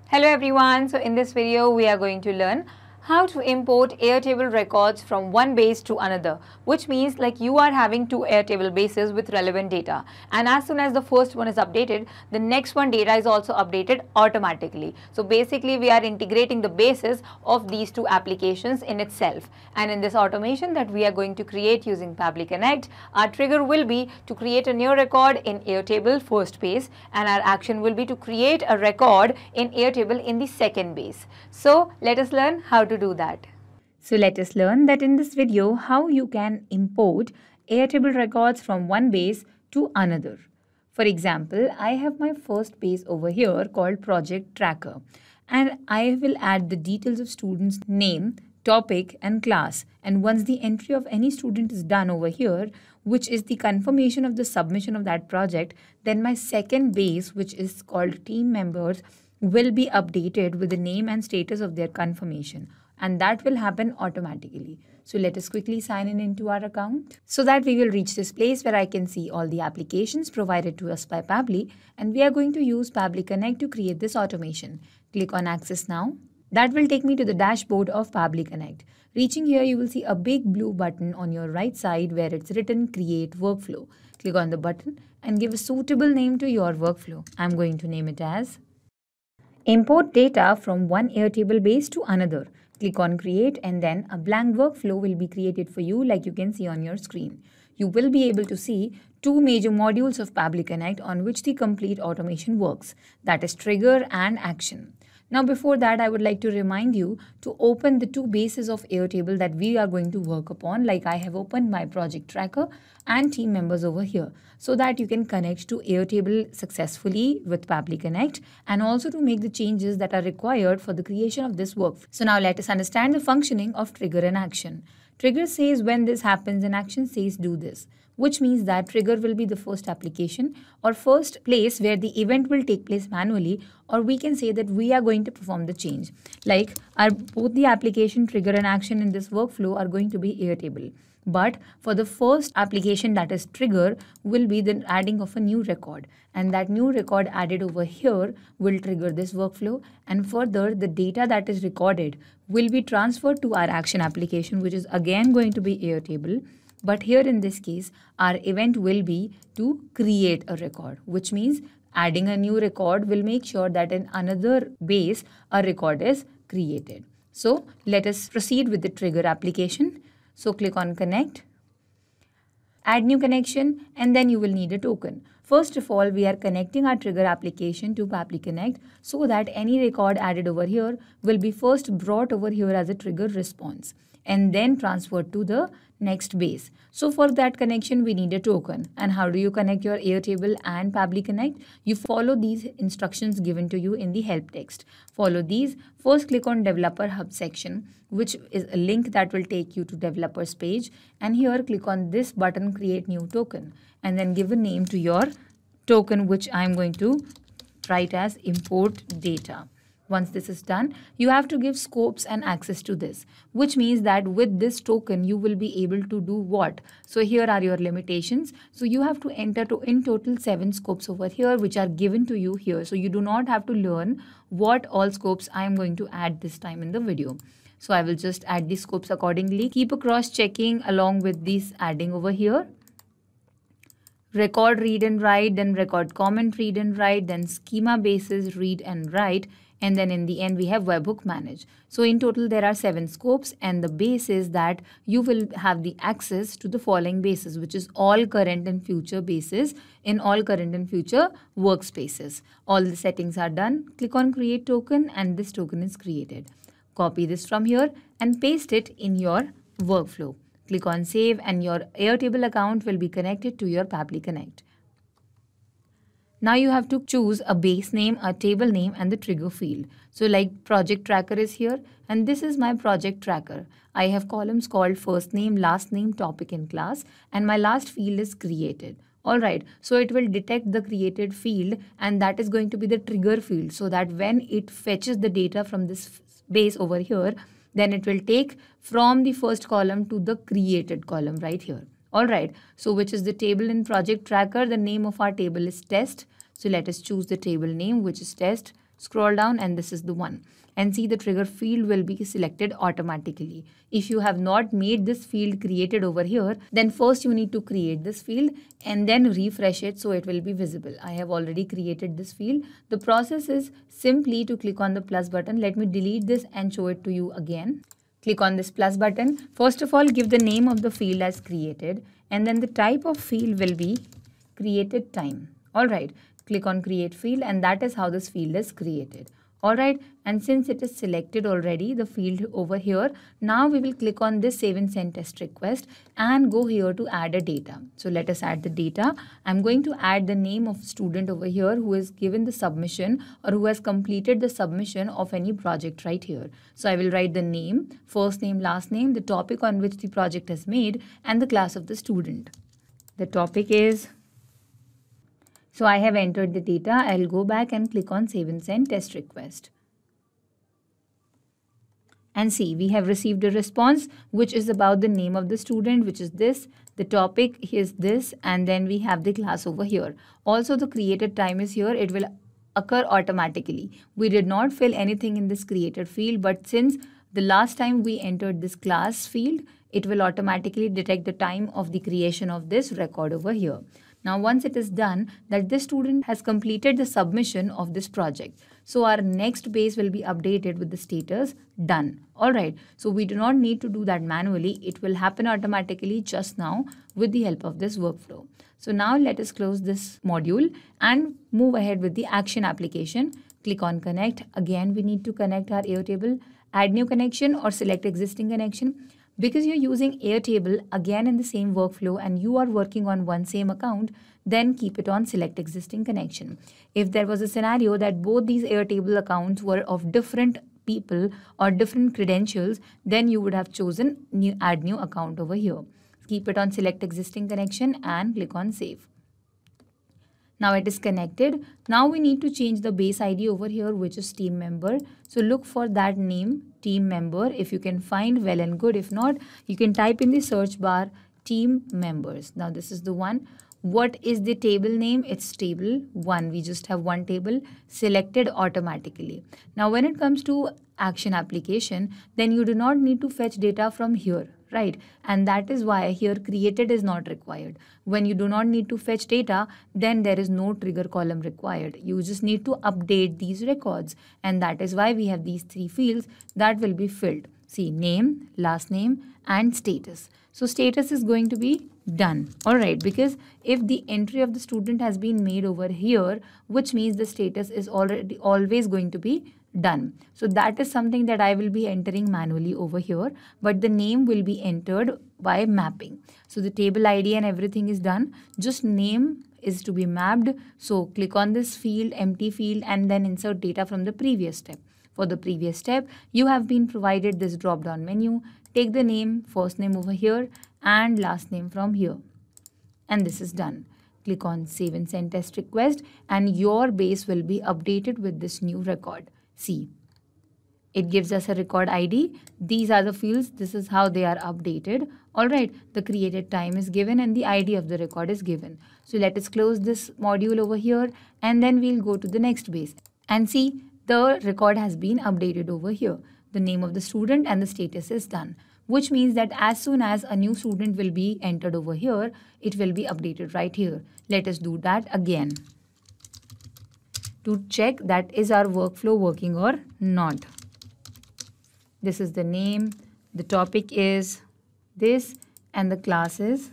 Hello everyone, so in this video we are going to learn how to import Airtable records from one base to another, which means like you are having two Airtable bases with relevant data, and as soon as the first one is updated, the next one data is also updated automatically. So basically we are integrating the bases of these two applications in itself, and in this automation that we are going to create using Pabbly Connect, our trigger will be to create a new record in Airtable first base, and our action will be to create a record in Airtable in the second base. So let us learn how to do that. So let us learn that in this video how you can import Airtable records from one base to another. For example, I have my first base over here called Project Tracker, and I will add the details of student's name, topic and class, and once the entry of any student is done over here, which is the confirmation of the submission of that project, then my second base, which is called team members, will be updated with the name and status of their confirmation, and that will happen automatically. So let us quickly sign in into our account so that we will reach this place where I can see all the applications provided to us by Pabbly, and we are going to use Pabbly Connect to create this automation. Click on Access Now. That will take me to the dashboard of Pabbly Connect. Reaching here, you will see a big blue button on your right side where it's written Create Workflow. Click on the button and give a suitable name to your workflow. I'm going to name it as Import Data from One Airtable Base to Another. Click on Create, and then a blank workflow will be created for you like you can see on your screen. You will be able to see two major modules of Pabbly Connect on which the complete automation works, that is Trigger and Action. Now before that, I would like to remind you to open the two bases of Airtable that we are going to work upon, like I have opened my Project Tracker and team members over here, so that you can connect to Airtable successfully with Pabbly Connect and also to make the changes that are required for the creation of this workflow. So now let us understand the functioning of Trigger and Action. Trigger says when this happens and Action says do this, which means that Trigger will be the first application or first place where the event will take place manually, or we can say that we are going to perform the change. Like both the application Trigger and Action in this workflow are going to be Airtable. But for the first application, that is Trigger, will be the adding of a new record, and that new record added over here will trigger this workflow, and further the data that is recorded will be transferred to our Action application, which is again going to be Airtable. But here in this case, our event will be to create a record, which means adding a new record will make sure that in another base a record is created. So let us proceed with the Trigger application. So click on Connect, add new connection, and then you will need a token. First of all, we are connecting our Trigger application to Pabbly Connect so that any record added over here will be first brought over here as a trigger response and then transferred to the next base. So for that connection, we need a token. And how do you connect your Airtable and Pabbly Connect? You follow these instructions given to you in the help text. Follow these. First, click on Developer Hub section, which is a link that will take you to developers page. And here, click on this button, Create New Token, and then give a name to your token, which I'm going to write as Import Data. Once this is done, you have to give scopes and access to this, which means that with this token, you will be able to do what? So here are your limitations. So you have to enter in total 7 scopes over here, which are given to you here. So you do not have to learn what all scopes I am going to add this time in the video. So I will just add the scopes accordingly. Keep a cross checking along with these adding over here. Record read and write, then record comment read and write, then schema basis read and write, and then in the end we have webhook manage. So in total there are 7 scopes, and the base is that you will have the access to the following bases, which is all current and future bases in all current and future workspaces. All the settings are done. Click on create token, and this token is created. Copy this from here and paste it in your workflow. Click on save, and your Airtable account will be connected to your Pabbly Connect. Now you have to choose a base name, a table name, and the trigger field. So like Project Tracker is here, and this is my Project Tracker. I have columns called first name, last name, topic, and class, and my last field is created. Alright, so it will detect the created field, and that is going to be the trigger field, so that when it fetches the data from this base over here, then it will take from the first column to the created column right here. Alright, so which is the table in Project Tracker? The name of our table is test. So let us choose the table name, which is test. Scroll down and this is the one. And see, the trigger field will be selected automatically. If you have not made this field created over here, then first you need to create this field and then refresh it so it will be visible. I have already created this field. The process is simply to click on the plus button. Let me delete this and show it to you again. Click on this plus button. First of all, give the name of the field as created, and then the type of field will be created time. Alright, click on create field, and that is how this field is created. Alright, and since it is selected already, the field over here, now we will click on this save and send test request and go here to add a data. So let us add the data. I'm going to add the name of student over here who is given the submission or who has completed the submission of any project right here. So I will write the name, first name, last name, the topic on which the project is made, and the class of the student. The topic is... So I have entered the data. I'll go back and click on save and send test request. And see, we have received a response which is about the name of the student, which is this, the topic is this, and then we have the class over here. Also the created time is here. It will occur automatically. We did not fill anything in this created field, but since the last time we entered this class field, it will automatically detect the time of the creation of this record over here. Now, once it is done, that this student has completed the submission of this project. So our next base will be updated with the status done. Alright, so we do not need to do that manually. It will happen automatically just now with the help of this workflow. So now let us close this module and move ahead with the action application. Click on connect. Again, we need to connect our Airtable, add new connection or select existing connection. Because you're using Airtable again in the same workflow and you are working on one same account, then keep it on select existing connection. If there was a scenario that both these Airtable accounts were of different people or different credentials, then you would have chosen add new account over here. Keep it on select existing connection and click on save. Now it is connected. Now we need to change the base ID over here, which is team member. So look for that name, team member. If you can find, well and good. If not, you can type in the search bar team members. Now this is the one. What is the table name? It's table 1. We just have one table selected automatically. Now when it comes to action application, then you do not need to fetch data from here, right? And that is why here created is not required. When you do not need to fetch data, then there is no trigger column required. You just need to update these records, and that is why we have these three fields that will be filled. See, name, last name, and status. So status is going to be done. Alright, because if the entry of the student has been made over here, which means the status is already always going to be done. So that is something that I will be entering manually over here, but the name will be entered by mapping. So the table ID and everything is done. Just name is to be mapped. So click on this field, empty field, and then insert data from the previous step. For the previous step, you have been provided this drop down menu. Take the name, first name over here and last name from here. And this is done. Click on save and send test request and your base will be updated with this new record. See, it gives us a record ID. These are the fields. This is how they are updated. Alright, the created time is given and the ID of the record is given. So let us close this module over here and then we'll go to the next base. And see, the record has been updated over here. The name of the student and the status is done, which means that as soon as a new student will be entered over here, it will be updated right here. Let us do that again to check that is our workflow working or not. This is the name, the topic is this, and the class is.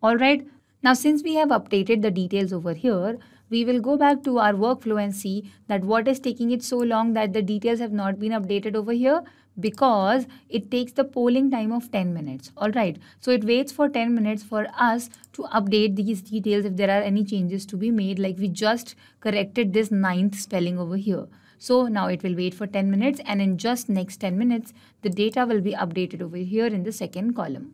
Alright, now since we have updated the details over here, we will go back to our workflow and see that what is taking it so long that the details have not been updated over here, because it takes the polling time of 10 minutes. Alright, so it waits for 10 minutes for us to update these details if there are any changes to be made, like we just corrected this 9th spelling over here. So now it will wait for 10 minutes and in just next 10 minutes, the data will be updated over here in the second column.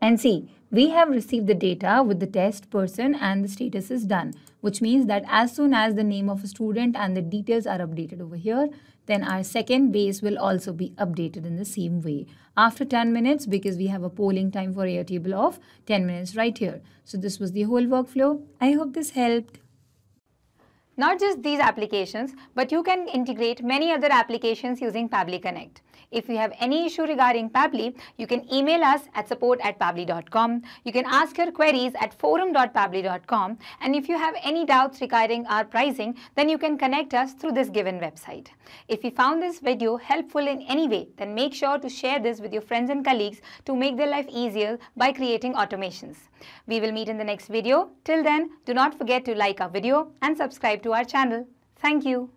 And see, we have received the data with the test person and the status is done, which means that as soon as the name of a student and the details are updated over here, then our second base will also be updated in the same way after 10 minutes, because we have a polling time for Airtable of 10 minutes right here. So this was the whole workflow. I hope this helped. Not just these applications, but you can integrate many other applications using Pabbly Connect. If you have any issue regarding Pabbly, you can email us at support@pabbly.com. You can ask your queries at forum.pabbly.com. And if you have any doubts regarding our pricing, then you can connect us through this given website. If you found this video helpful in any way, then make sure to share this with your friends and colleagues to make their life easier by creating automations. We will meet in the next video. Till then, do not forget to like our video and subscribe to our channel. Thank you.